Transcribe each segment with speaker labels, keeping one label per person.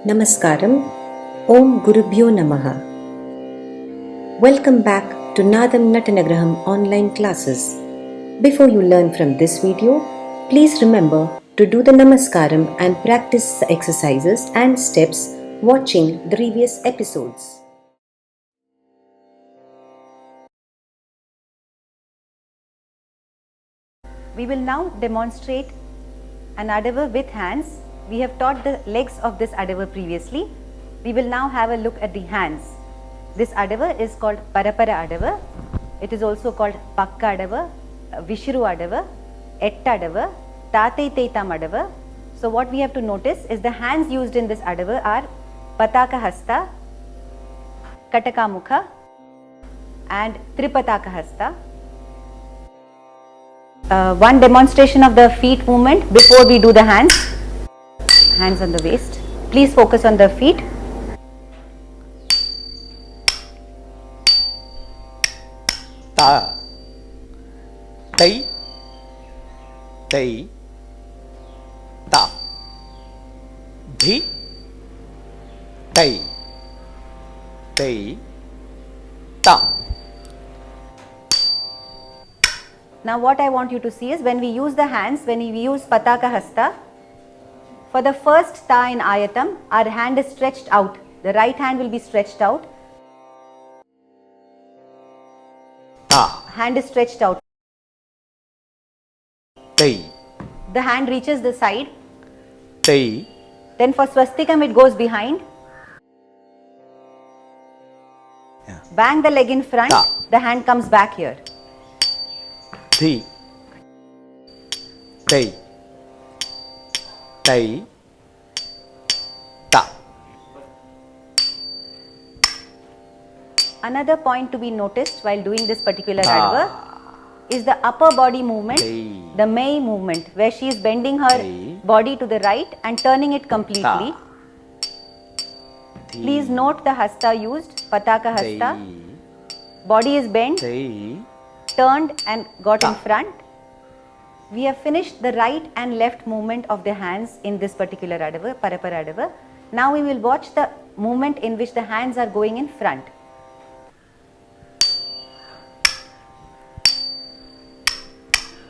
Speaker 1: Namaskaram. Om Gurubhyo Namaha. Welcome back to Nadam Natanagraham online classes. Before you learn from this video, please remember to do the Namaskaram and practice the exercises and steps watching the previous episodes.
Speaker 2: We will now demonstrate an adava with hands. We have taught the legs of this adava previously. We will now have a look at the hands. This adava is called Parapara adava. It is also called Pakka adava, Vishru adava, Etta adava, Tatei Teitam adava. So what we have to notice is the hands used in this adava are Pataka hasta, Kataka mukha and Tripataka hasta. One demonstration of the feet movement before we do the hands. Hands on the waist. Please focus on the feet.
Speaker 3: Ta, tai, tai, ta, dhi, tai, tai, ta.
Speaker 2: Now what I want you to see is when we use the hands, when we use Pataka hasta, for the first ta in ayatam, our hand is stretched out. The right hand will be stretched out.
Speaker 3: Ta,
Speaker 2: Hand is stretched out.
Speaker 3: tai,
Speaker 2: The hand reaches the side.
Speaker 3: tai,
Speaker 2: Then for swastikam it goes behind.
Speaker 3: Yeah.
Speaker 2: Bang the leg in front.
Speaker 3: Ta.
Speaker 2: The hand comes back here.
Speaker 3: dhi, tai, tai, ta.
Speaker 2: Another point to be noticed while doing this particular
Speaker 3: Ta.
Speaker 2: adava is the upper body movement,
Speaker 3: Tai.
Speaker 2: the May movement, where she is bending her
Speaker 3: Tai.
Speaker 2: body to the right and turning it completely.
Speaker 3: Ta.
Speaker 2: Please note the hasta used, Pataka hasta.
Speaker 3: Tai,
Speaker 2: Body is bent,
Speaker 3: tai,
Speaker 2: turned and got in
Speaker 3: Ta.
Speaker 2: front. We have finished the right and left movement of the hands in this particular adava, Parapara adava. Now we will watch the movement in which the hands are going in front.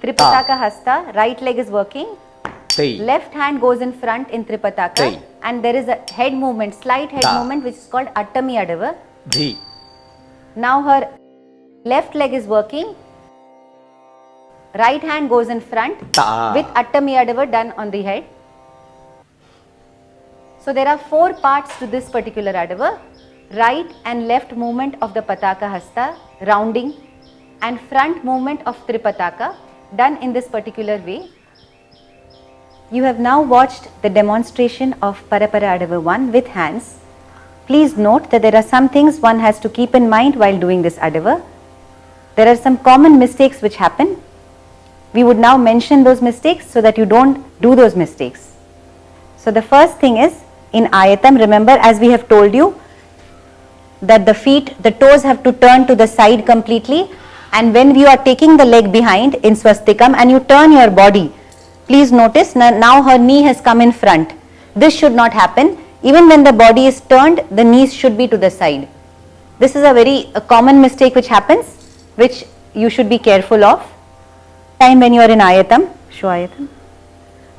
Speaker 2: Tripataka hasta, right leg is working.
Speaker 3: tai,
Speaker 2: Left hand goes in front in Tripataka
Speaker 3: Tai.
Speaker 2: and there is a head movement, slight head
Speaker 3: Ta.
Speaker 2: movement which is called Attami adava.
Speaker 3: dhi,
Speaker 2: Now her left leg is working. Right hand goes in front
Speaker 3: ta.
Speaker 2: with Attami adava done on the head. So there are 4 parts to this particular adava. Right and left movement of the Pataka hasta, rounding, and front movement of Tripataka done in this particular way. You have now watched the demonstration of Parapara adava 1 with hands. Please note that there are some things one has to keep in mind while doing this adava. There are some common mistakes which happen. We would now mention those mistakes so that you don't do those mistakes. So the first thing is, in ayatam, remember, as we have told you, that the toes have to turn to the side completely, and when you are taking the leg behind in swastikam and you turn your body, please notice now her knee has come in front. This should not happen. Even when the body is turned, the knees should be to the side. This is a common mistake which happens, which you should be careful of. Time when you are in ayatam, show ayatam,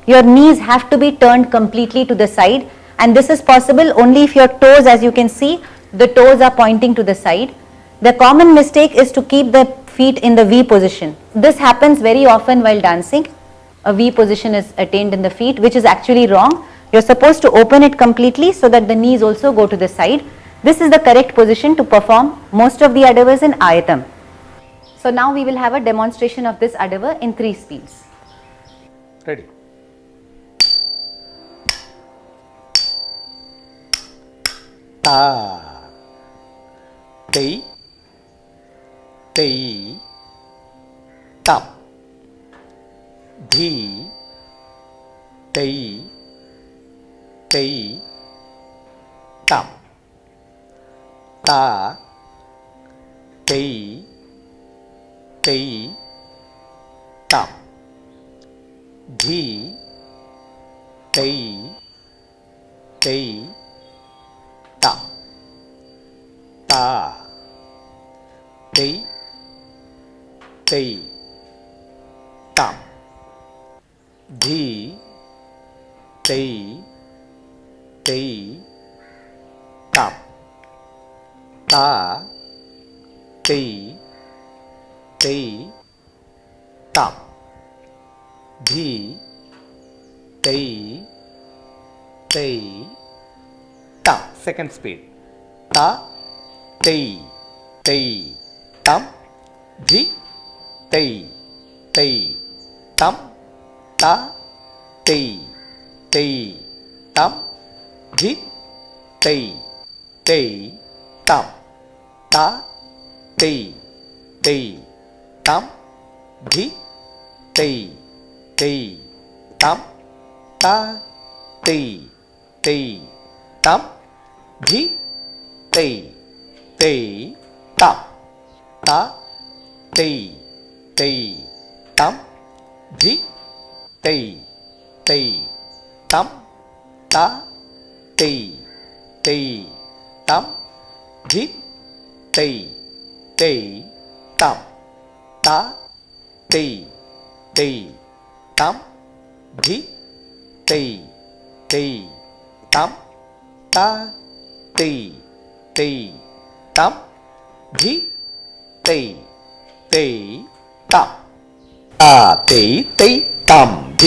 Speaker 2: your knees have to be turned completely to the side, and this is possible only if your toes, as you can see, the toes are pointing to the side. The common mistake is to keep the feet in the V position. This happens very often while dancing. A V position is attained in the feet, which is actually wrong. You are supposed to open it completely so that the knees also go to the side. This is the correct position to perform most of the adavas in ayatam. So now we will have a demonstration of this adava in 3 speeds.
Speaker 3: Ready. Ta, tai, tai, ta, dhi, tai, tai, ta, ta, tai, tai, ta, dhi, tai, tai, ta, tei, tei, tam, dhi, tei, tei, tam, ta, tei, tei, tam, dhi, tei, tei, tam. Second speed. Ta, tei, tei, tam, dhi, tei, tei, tam, ta, tei, tei, tam, dhi, tei, tei, tam, ta, tei, tei, tam, dhi, tei, tei, tam, ta, tei, tei, tam, dhi, tei, tei, tam, ta, tei, tei, tam, dhi, tei, tei, tam, ta, tei, tei, tam, dhi, tei, tei, tam, ta, tei, tei, tam, dhi, tei, tei, tam, ta, tei, tei, tam, dhi, tei, tei, tam. Ta, tei, tei, tam,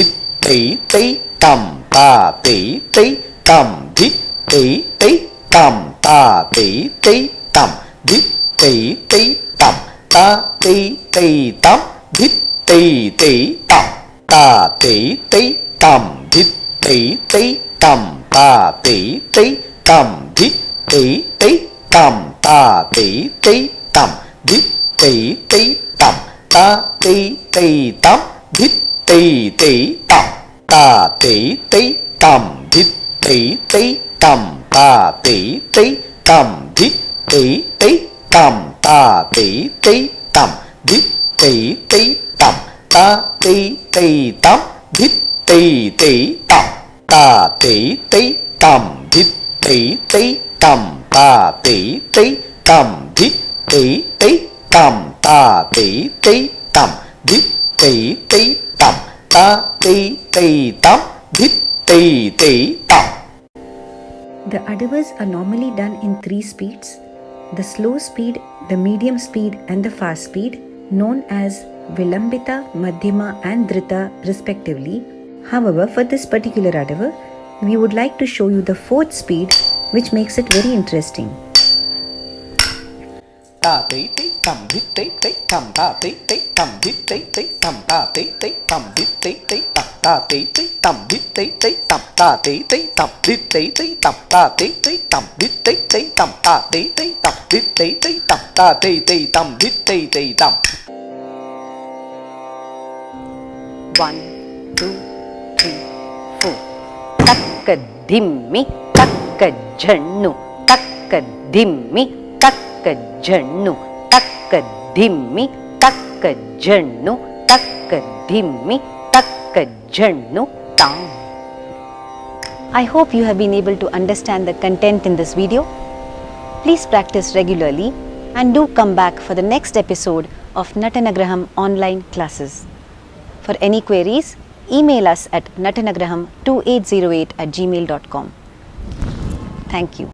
Speaker 3: dhi, tei, tei, tam, ta, tei, tei, tam, dhi, tei, tei, tam, ta, tei, tei, tam, dhi, tei, tei, tam, ta, tei, tei, tam, dhi, tei, tei, tam, ta, tei, tei, tam, dhi, tei, tei, tam, ta, tei, tei, tam, dhi, tei, tei, tam, ta, tei, tei, tam, dhi, tei, tei, tam, ta, tei, tei, tam, dhi, tei, tei, tam, ta, tei, tei, tam, dhi, tei, tei, tam, ta, tei, tei, tam, dhi, tei, tei, tam, ta, tei, tei, tam, dhi, tei, tei, tam, ta, tei, tei, tam, dhi, tei, tei, tam, ta, tei, tei, tam, dhi, tei, tei, tam, ta, tei, tei, tam, dhi, tei, tei, tam, ta, tei, tei, tam, dhi, tei, tei, tam, ta, tei, tei, tam, dhi, tei, tei, tam.
Speaker 1: The adavas are normally done in 3 speeds: the slow speed, the medium speed, and the fast speed, known as Vilambita, Madhyama, and Dhrita respectively. However, for this particular adava, we would like to show you the 4th speed, which makes it very interesting.
Speaker 3: Ta tei tei tam dhi tei tei tam, ta tei tei tam dhi tei tei tam, ta tei tei tam dhi tei tei tam, ta tei tei tam dhi tei tei tam, ta tei tei tam dhi tei tei tam, ta tei tei tam dhi tei tei tam, ta tei tei tam dhi tei tei tam, ta tei tei tam dhi tei tei tam.
Speaker 2: 1, 2, 3, 4. Takka dhimmi, takka jhannu, takka dhimmi, takka jhannu, takka dhimmi, takka jhannu, takka dhimmi, takka jhannu, tam. I hope you have been able to understand the content in this video. Please practice regularly and do come back for the next episode of Natanagraham online classes. For any queries, email us at natanagraham2808@gmail.com. Thank you.